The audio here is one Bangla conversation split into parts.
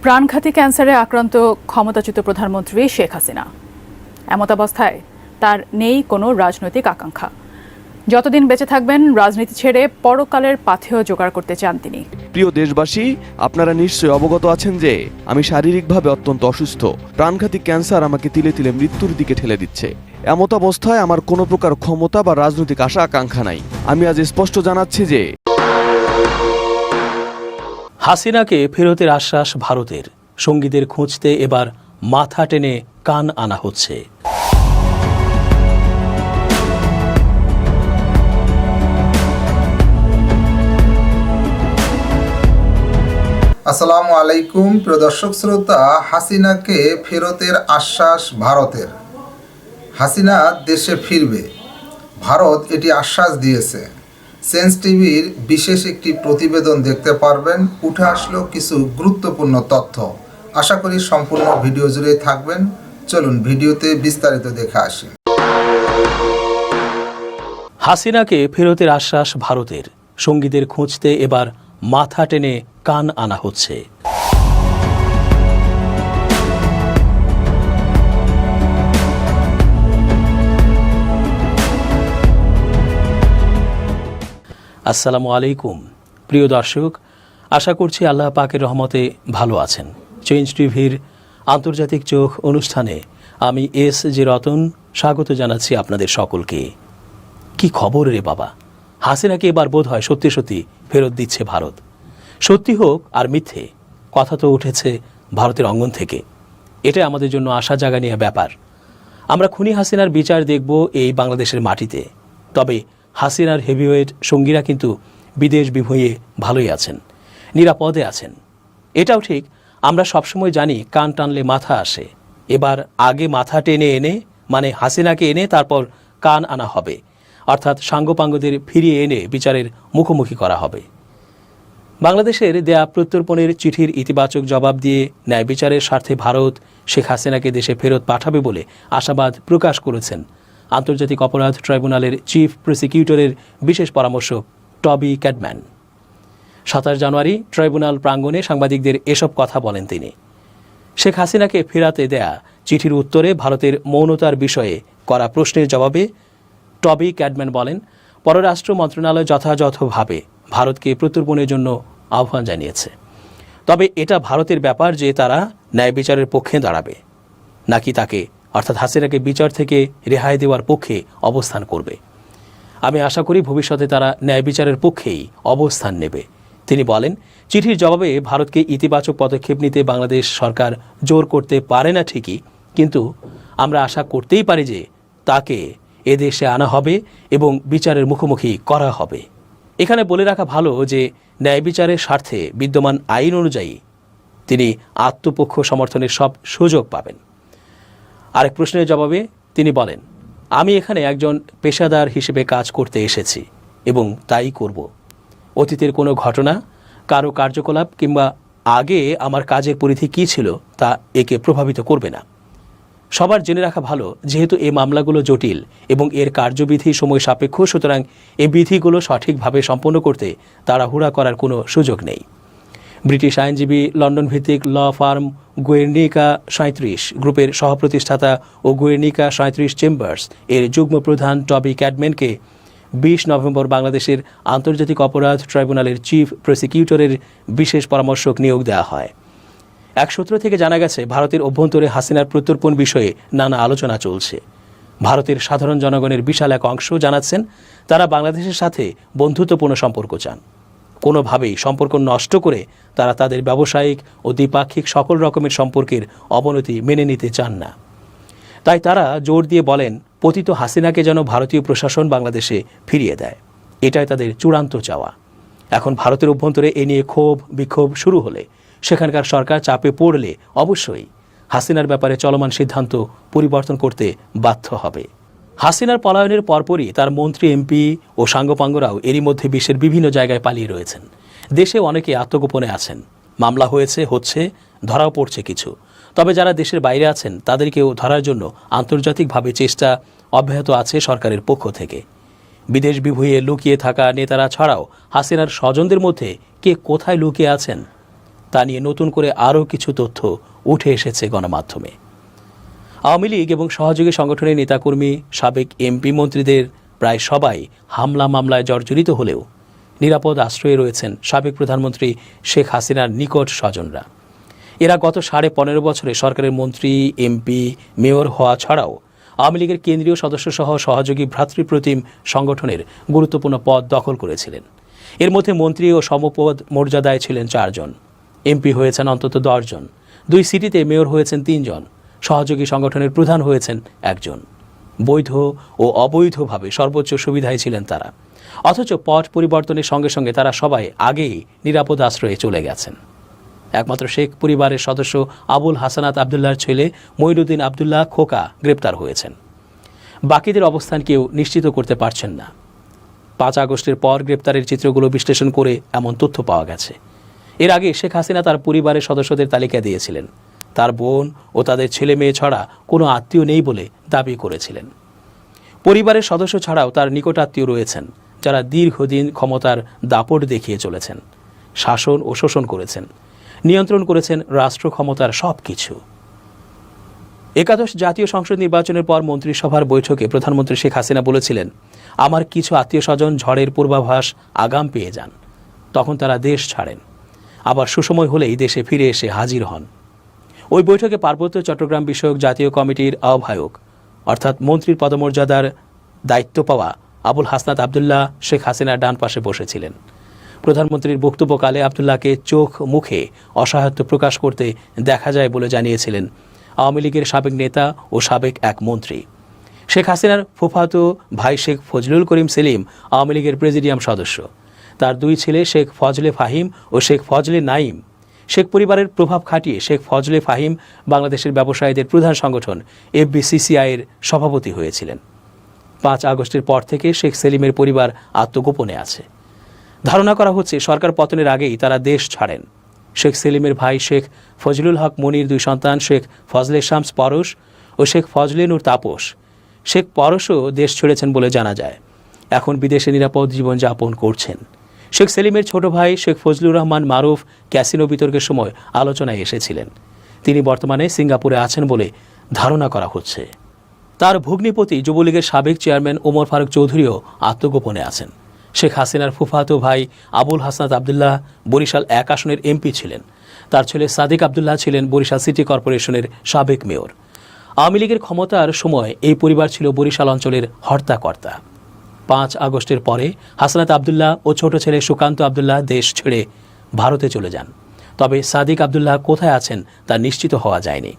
প্রাণঘাতী ক্যান্সারে আক্রান্ত ক্ষমতাচ্যুত প্রধানমন্ত্রী শেখ হাসিনা। এমতাবস্থায় তার নেই কোনো রাজনৈতিক আকাঙ্ক্ষা। যতদিন বেঁচে থাকবেন রাজনীতি ছেড়ে পরকালের পাথেয় জোগাড় করতে চান তিনি। প্রিয় দেশবাসী, আপনারা নিশ্চয়ই অবগত আছেন যে আমি শারীরিকভাবে অত্যন্ত অসুস্থ। প্রাণঘাতী ক্যান্সার আমাকে তিলে তিলে মৃত্যুর দিকে ঠেলে দিচ্ছে। এমতাবস্থায় আমার কোনো প্রকার ক্ষমতা বা রাজনৈতিক আশা আকাঙ্ক্ষা নাই। আমি আজ স্পষ্ট জানাচ্ছি যে হাসিনাকে ফেরতের আশ্বাস ভারতের। সঙ্গীদের খুঁজতে এবার মাথা টেনে কান আনা হচ্ছে। আসসালামু আলাইকুম প্রিয় দর্শক শ্রোতা। হাসিনাকে ফেরতের আশ্বাস ভারতের। হাসিনা দেশে ফিরবে, ভারত এটি আশ্বাস দিয়েছে। সেন্স টিভির বিশেষ একটি প্রতিবেদন দেখতে পারবেন। উঠে আসলো কিছু গুরুত্বপূর্ণ তথ্য। আশা করি সম্পূর্ণ ভিডিও জুড়ে থাকবেন। চলুন ভিডিওতে বিস্তারিত দেখে আসি। হাসিনাকে ফেরতের আশ্বাস ভারতের। সঙ্গীদের খুঁজতে এবার মাথা টেনে কান আনা হচ্ছে। আসসালামু আলাইকুম প্রিয় দর্শক, আশা করছি আল্লাহ পাকের রহমতে ভালো আছেন। চেঞ্জ টিভির আন্তর্জাতিক চোখ অনুষ্ঠানে আমি এস.জি. রতন স্বাগত জানাচ্ছি আপনাদের সকলকে। কি খবর রে বাবা, হাসিনাকে এবার বোধ হয় সত্যি সত্যি ফেরত দিচ্ছে ভারত। সত্যি হোক আর মিথ্যে, কথা তো উঠেছে ভারতের অঙ্গন থেকে। এটা আমাদের জন্য আশা জাগানিয়া ব্যাপার। আমরা খুনি হাসিনার বিচার দেখব এই বাংলাদেশের মাটিতে। তবে হাসিনার হেভিওয়েট সঙ্গীরা কিন্তু বিদেশ বিভূঁইয়ে ভালোই আছেন, নিরাপদে আছেন। এটাও ঠিক, আমরা সবসময় জানি কান টানলে মাথা আসে। এবার আগে মাথা টেনে এনে মানে হাসিনাকে এনে তারপর কান আনা হবে, অর্থাৎ সাঙ্গপাঙ্গদের ফিরিয়ে এনে বিচারের মুখোমুখি করা হবে। বাংলাদেশের দেয়া প্রত্যর্পণের চিঠির ইতিবাচক জবাব দিয়ে ন্যায় বিচারের স্বার্থে ভারত শেখ হাসিনাকে দেশে ফেরত পাঠাবে বলে আশাবাদ প্রকাশ করেছেন আন্তর্জাতিক অপরাধ ট্রাইব্যুনালের চিফ প্রসিকিউটরের বিশেষ পরামর্শক টবি ক্যাডম্যান। 27 জানুয়ারি ট্রাইব্যুনাল প্রাঙ্গণে সাংবাদিকদের এসব কথা বলেন তিনি। শেখ হাসিনাকে ফেরাতে দেয়া চিঠির উত্তরে ভারতের মৌনতার বিষয়ে করা প্রশ্নের জবাবে টবি ক্যাডম্যান বলেন, পররাষ্ট্র মন্ত্রণালয় যথাযথভাবে ভারতকে প্রত্যর্পণের জন্য আহ্বান জানিয়েছে। তবে এটা ভারতের ব্যাপার যে তারা ন্যায় বিচারের পক্ষে দাঁড়াবে নাকি তাকে অর্থাৎ হাসিনাকে বিচার থেকে রেহাই দেওয়ার পক্ষে অবস্থান করবে। আমি আশা করি ভবিষ্যতে তারা ন্যায় বিচারের পক্ষেই অবস্থান নেবে। তিনি বলেন, চিঠির জবাবে ভারতকে ইতিবাচক পদক্ষেপ নিতে বাংলাদেশ সরকার জোর করতে পারে না ঠিকই, কিন্তু আমরা আশা করতেই পারি যে তাকে এদেশে আনা হবে এবং বিচারের মুখোমুখি করা হবে। এখানে বলে রাখা ভালো যে ন্যায় বিচারের স্বার্থে বিদ্যমান আইন অনুযায়ী তিনি আত্মপক্ষ সমর্থনের সব সুযোগ পাবেন। আরেক প্রশ্নের জবাবে তিনি বলেন, আমি এখানে একজন পেশাদার হিসেবে কাজ করতে এসেছি এবং তাই করব। অতীতের কোনো ঘটনা, কারো কার্যকলাপ কিংবা আগে আমার কাজের পরিধি কী ছিল তা একে প্রভাবিত করবে না। সবার জেনে রাখা ভালো, যেহেতু এই মামলাগুলো জটিল এবং এর কার্যবিধি সময় সাপেক্ষ, সুতরাং এই বিধিগুলো সঠিকভাবে সম্পন্ন করতে তাড়াহুড়া করার কোনো সুযোগ নেই। ব্রিটিশ আইনজীবী লন্ডন ভিত্তিক ল ফার্ম গুয়ের্নিকা 37 গ্রুপের সহপ্রতিষ্ঠাতা ও গুয়ের্নিকা 37 চেম্বার্স এর যুগ্ম প্রধান টবি ক্যাডম্যানকে 20 নভেম্বর বাংলাদেশের আন্তর্জাতিক অপরাধ ট্রাইব্যুনালের চিফ প্রসিকিউটরের বিশেষ পরামর্শক নিয়োগ দেওয়া হয়। এক সূত্র থেকে জানা গেছে, ভারতের অভ্যন্তরে হাসিনার প্রত্যর্পণ বিষয়ে নানা আলোচনা চলছে। ভারতের সাধারণ জনগণের বিশাল এক অংশ জানাচ্ছেন তারা বাংলাদেশের সাথে বন্ধুত্বপূর্ণ সম্পর্ক চান। কোনোভাবেই সম্পর্ক নষ্ট করে তারা তাদের ব্যবসায়িক ও দ্বিপাক্ষিক সকল রকমের সম্পর্কের অবনতি মেনে নিতে চান না। তাই তারা জোর দিয়ে বলেন, পতিত হাসিনাকে যেন ভারতীয় প্রশাসন বাংলাদেশে ফিরিয়ে দেয়। এটাই তাদের চূড়ান্ত চাওয়া। এখন ভারতের অভ্যন্তরে এ নিয়ে ক্ষোভ বিক্ষোভ শুরু হলে, সেখানকার সরকার চাপে পড়লে অবশ্যই হাসিনার ব্যাপারে চলমান সিদ্ধান্ত পরিবর্তন করতে বাধ্য হবে। হাসিনার পলায়নের পরপরই তার মন্ত্রী, এমপি ও সাঙ্গপাঙ্গরাও এরই মধ্যে বিশ্বের বিভিন্ন জায়গায় পালিয়ে রয়েছেন। দেশে অনেকে আত্মগোপনে আছেন। মামলা হচ্ছে, ধরাও পড়ছে কিছু। তবে যারা দেশের বাইরে আছেন তাদেরকেও ধরার জন্য আন্তর্জাতিকভাবে চেষ্টা অব্যাহত আছে সরকারের পক্ষ থেকে। বিদেশ বিভূঁইয়ে লুকিয়ে থাকা নেতারা ছাড়াও হাসিনার স্বজনদের মধ্যে কে কোথায় লুকিয়ে আছেন তা নিয়ে নতুন করে আরও কিছু তথ্য উঠে এসেছে গণমাধ্যমে। আওয়ামী লীগ এবং সহযোগী সংগঠনের নেতাকর্মী, সাবেক এমপি, মন্ত্রীদের প্রায় সবাই হামলা মামলায় জর্জরিত হলেও নিরাপদ আশ্রয়ে রয়েছেন সাবেক প্রধানমন্ত্রী শেখ হাসিনার নিকট স্বজনরা। এরা গত 15.5 বছরে সরকারের মন্ত্রী, এমপি, মেয়র হওয়া ছাড়াও আওয়ামী লীগের কেন্দ্রীয় সদস্যসহ সহযোগী ভ্রাতৃপ্রতিম সংগঠনের গুরুত্বপূর্ণ পদ দখল করেছিলেন। এর মধ্যে মন্ত্রী ও সমপদ মর্যাদায় ছিলেন 4 জন, এমপি হয়েছেন অন্তত 10 জন, 2 সিটিতে মেয়র হয়েছেন 3 জন, সহযোগী সংগঠনের প্রধান হয়েছেন 1 জন। বৈধ ও অবৈধভাবে সর্বোচ্চ সুবিধায় ছিলেন তারা, অথচ পট পরিবর্তনের সঙ্গে সঙ্গে তারা সবাই আগেই নিরাপদ আশ্রয়ে চলে গেছেন। একমাত্র শেখ পরিবারের সদস্য আবুল হাসানাত আবদুল্লাহর ছেলে মঈনুদ্দিন আবদুল্লাহ খোকা গ্রেপ্তার হয়েছেন। বাকিদের অবস্থান কেউ নিশ্চিত করতে পারছেন না। 5 আগস্টের পর গ্রেপ্তারের চিত্রগুলো বিশ্লেষণ করে এমন তথ্য পাওয়া গেছে। এর আগে শেখ হাসিনা তার পরিবারের সদস্যদের তালিকা দিয়েছিলেন। তার বোন ও তাদের ছেলে মেয়ে ছাড়া কোনো আত্মীয় নেই বলে দাবি করেছিলেন। পরিবারের সদস্য ছাড়াও তার নিকটাত্মীয় রয়েছেন, যারা দীর্ঘদিন ক্ষমতার দাপট দেখিয়ে চলেছেন, শাসন ও শোষণ করেছেন, নিয়ন্ত্রণ করেছেন রাষ্ট্র ক্ষমতার সব কিছু। 11 জাতীয় সংসদ নির্বাচনের পর মন্ত্রিসভার বৈঠকে প্রধানমন্ত্রী শেখ হাসিনা বলেছিলেন, আমার কিছু আত্মীয় স্বজন ঝড়ের পূর্বাভাস আগাম পেয়ে যান, তখন তারা দেশ ছাড়েন, আবার সুসময় হলেই দেশে ফিরে এসে হাজির হন। ওই বৈঠকে পার্বত্য চট্টগ্রাম বিষয়ক জাতীয় কমিটির আহ্বায়ক অর্থাৎ মন্ত্রীর পদমর্যাদার দায়িত্ব পাওয়া আবুল হাসনাত আবদুল্লাহ শেখ হাসিনার ডান পাশে বসেছিলেন। প্রধানমন্ত্রীর বক্তব্যকালে আবদুল্লাহকে চোখ মুখে অসহায়ত্ব প্রকাশ করতে দেখা যায় বলে জানিয়েছিলেন আওয়ামী লীগের সাবেক নেতা ও সাবেক এক মন্ত্রী। শেখ হাসিনার ফুফাতো ভাই শেখ ফজলুল করিম সেলিম আওয়ামী লীগের প্রেসিডিয়াম সদস্য। তার 2 ছেলে শেখ ফজলে ফাহিম ও শেখ ফজলে নাইম। শেখ পরিবারের প্রভাব খাটিয়ে শেখ ফজলে ফাহিম বাংলাদেশের ব্যবসায়ীদের প্রধান সংগঠন FBCCI-এর সভাপতি হয়েছিলেন। 5 আগস্টের পর থেকে শেখ সেলিমের পরিবার আত্মগোপনে আছে। ধারণা করা হচ্ছে সরকার পতনের আগেই তারা দেশ ছাড়েন। শেখ সেলিমের ভাই শেখ ফজলুল হক মনির 2 সন্তান শেখ ফজলে শামস পরশ ও শেখ ফজলে নূর তাপস। শেখ পরশও দেশ ছেড়েছেন বলে জানা যায়, এখন বিদেশে নিরাপদ জীবনযাপন করছেন। শেখ সেলিমের ছোট ভাই শেখ ফজলুর রহমান মারুফ ক্যাসিনো বিতর্কের সময় আলোচনায় এসেছিলেন। তিনি বর্তমানে সিঙ্গাপুরে আছেন বলে ধারণা করা হচ্ছে। তার ভগ্নিপতি যুবলীগের সাবেক চেয়ারম্যান ওমর ফারুক চৌধুরীও আত্মগোপনে আছেন। শেখ হাসিনার ফুফাতো ভাই আবুল হাসনাত আবদুল্লাহ বরিশাল 1 আসনের এমপি ছিলেন। তার ছেলে সাদিক আবদুল্লাহ ছিলেন বরিশাল সিটি কর্পোরেশনের সাবেক মেয়র। আওয়ামী লীগের ক্ষমতার সময় এই পরিবার ছিল বরিশাল অঞ্চলের হর্তাকর্তা। 5 আগস্টের পরে হাসনাত আবদুল্লাহ ও ছোট ছেলে সুকান্ত আবদুল্লাহ দেশ ছেড়ে ভারতে চলে যান। তবে সাদিক আবদুল্লাহ কোথায় আছেন তা নিশ্চিত হওয়া যায়নি।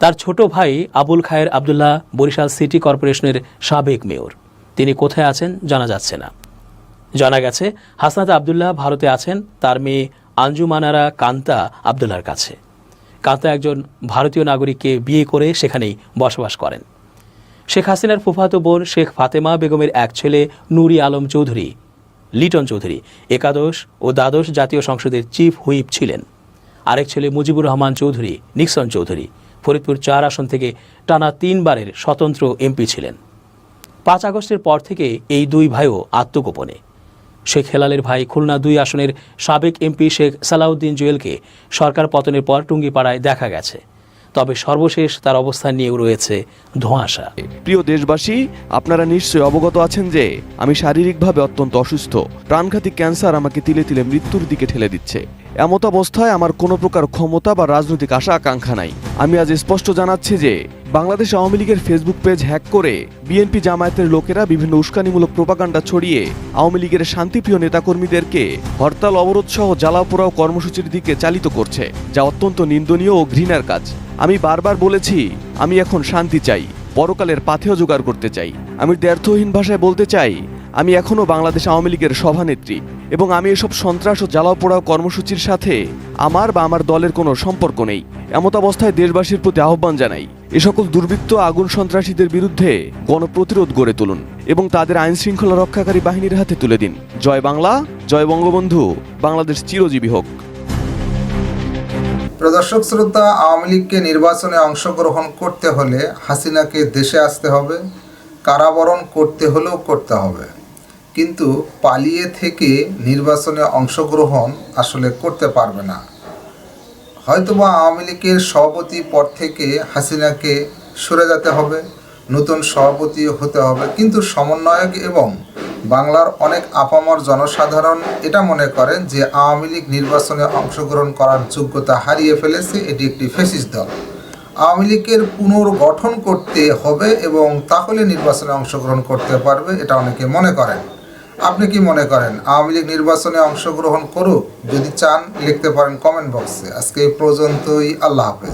তার ছোট ভাই আবুল খায়ের আবদুল্লাহ বরিশাল সিটি কর্পোরেশনের সাবেক মেয়র। তিনি কোথায় আছেন জানা যাচ্ছে না। জানা গেছে হাসনাত আবদুল্লাহ ভারতে আছেন তার মেয়ে আঞ্জুমানারা কান্তা আবদুল্লাহর কাছে। কান্তা একজন ভারতীয় নাগরিককে বিয়ে করে সেখানেই বসবাস করেন। শেখ হাসিনার ফুফাতো বোন শেখ ফাতেমা বেগমের এক ছেলে নুরি আলম চৌধুরী লিটন চৌধুরী 11 ও দ্বাদশ জাতীয় সংসদের চিফ হুইপ ছিলেন। আরেক ছেলে মুজিবুর রহমান চৌধুরী নিক্সন চৌধুরী ফরিদপুর 4 আসন থেকে টানা 3 বারের স্বতন্ত্র এমপি ছিলেন। 5 আগস্টের পর থেকে এই 2 ভাইও আত্মগোপনে। শেখ হেলালের ভাই খুলনা 2 আসনের সাবেক এমপি শেখ সালাউদ্দিন জুয়েলকে সরকার পতনের পর টুঙ্গিপাড়ায় দেখা গেছে, তবে সর্বশেষ তার অবস্থান নিয়েও রয়েছে ধোঁয়াশা। প্রিয় দেশবাসী, আপনারা নিশ্চয়ই অবগত আছেন যে আমি শারীরিকভাবে অত্যন্ত অসুস্থ। প্রাণঘাতী ক্যান্সার আমাকে তিলে তিলে মৃত্যুর দিকে ঠেলে দিচ্ছে। এমত অবস্থায় আমার কোনো প্রকার ক্ষমতা বা রাজনৈতিক আশা আকাঙ্ক্ষা নাই। আমি আজ স্পষ্ট জানাচ্ছি যে বাংলাদেশ আওয়ামী লীগের ফেসবুক পেজ হ্যাক করে বিএনপি জামায়াতের লোকেরা বিভিন্ন উস্কানিমূলক প্রোপাগান্ডা ছড়িয়ে আওয়ামী লীগের শান্তিপ্রিয় নেতাকর্মীদেরকে হরতাল, অবরোধ সহ জ্বালাও পোড়াও কর্মসূচির দিকে চালিত করছে, যা অত্যন্ত নিন্দনীয় ও ঘৃণার কাজ। আমি বারবার বলেছি, আমি এখন শান্তি চাই, পরকালের পাথেয় জোগাড় করতে চাই। আমি দ্ব্যর্থহীন ভাষায় বলতে চাই, আমি এখনও বাংলাদেশ আওয়ামী লীগের সভানেত্রী এবং আমি এসব সন্ত্রাস ও জ্বালাও পোড়াও কর্মসূচির সাথে আমার বা আমার দলের কোনো সম্পর্ক নেই। এমত অবস্থায় দেশবাসীর প্রতি আহ্বান জানাই, এ সকল দুর্বৃত্ত আগুন সন্ত্রাসীদের বিরুদ্ধে গণপ্রতিরোধ গড়ে তুলুন এবং তাদের আইন শৃঙ্খলা রক্ষাকারী বাহিনীর হাতে তুলে দিন। জয় বাংলা, জয় বঙ্গবন্ধু, বাংলাদেশ চিরজীবী হোক। প্রদর্শক শ্রোতা, আওয়ামী লীগকে নির্বাচনে অংশগ্রহণ করতে হলে হাসিনাকে দেশে আসতে হবে, কারাবরণ করতে হলেও করতে হবে, কিন্তু পালিয়ে থেকে নির্বাচনে অংশগ্রহণ আসলে করতে পারবে না। হয়তোবা আওয়ামী লীগের সভাপতি পদ থেকে হাসিনাকে সরে যেতে হবে, নতুন সভাপতি হতে হবে, কিন্তু সমন্বয়ক এবং বাংলার অনেক আপামর জনসাধারণ এটা মনে করেন যে আওয়ামী লীগ নির্বাচনে অংশগ্রহণ করার যোগ্যতা হারিয়ে ফেলেছে, এটি একটি ফ্যাসিস্ট দল। আওয়ামী লীগের পুনর্গঠন করতে হবে এবং তাহলে নির্বাচনে অংশগ্রহণ করতে পারবে, এটা অনেকে মনে করেন। আপনি কি মনে করেন আওয়ামী লীগ নির্বাচনে অংশগ্রহণ করুক? যদি চান লিখতে পারেন কমেন্ট বক্সে। আজকে এই পর্যন্তই, আল্লাহ হাফেজ।